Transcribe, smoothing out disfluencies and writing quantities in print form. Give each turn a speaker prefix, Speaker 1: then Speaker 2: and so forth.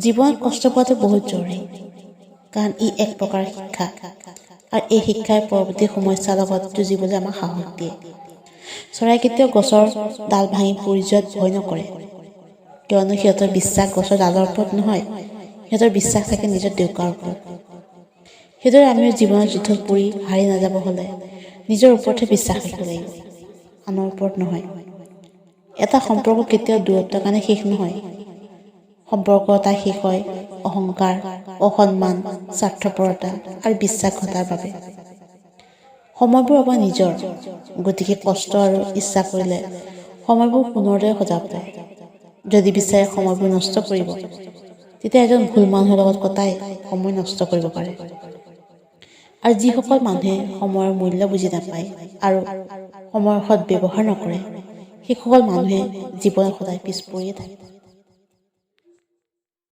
Speaker 1: জীৱনত কষ্ট পোৱাটো বহুত জৰুৰী, কাৰণ ই এক প্ৰকাৰ শিক্ষা, আৰু এই শিক্ষাই পৰৱৰ্তী সমস্যাৰ লগত যুঁজিবলৈ আমাক সাহস দিয়ে। চৰাই কেতিয়াও গছৰ ডাল ভাঙি পৰি যোৱাত ভয় নকৰে, কিয়নো সিহঁতৰ বিশ্বাস গছৰ ডালৰ ওপৰত নহয়, সিহঁতৰ বিশ্বাস থাকে নিজৰ দেউকাৰ ওপৰত। সেইদৰে আমিও জীৱনৰ যুদ্ধত পৰি হাৰি নাযাব হ'লে নিজৰ ওপৰতহে বিশ্বাস ৰাখিব লাগিব, আনৰ ওপৰত নহয়। এটা সম্পৰ্ক কেতিয়াও দূৰত্বৰ কাৰণে শেষ নহয়। সম্পৰ্ক এটা শেষ হয় অহংকাৰ, অসন্মান, স্বাৰ্থপৰতা আৰু বিশ্বাসঘাতৰ বাবে। সময়বোৰ আমাৰ নিজৰ, গতিকে কষ্ট আৰু ইচ্ছা কৰিলে সময়বোৰ পুনৰদৰে সজাব পাৰে। যদি বিচাৰে সময়বোৰ নষ্ট কৰিব, তেতিয়া এজন ভুল মানুহৰ লগত কটাই সময় নষ্ট কৰিব পাৰে। আৰু যিসকল মানুহে সময়ৰ মূল্য বুজি নাপায় আৰু সময়ৰ সৎ ব্যৱহাৰ নকৰে, সেইসকল মানুহে জীৱনত সদায় পিছ পৰিয়ে থাকে।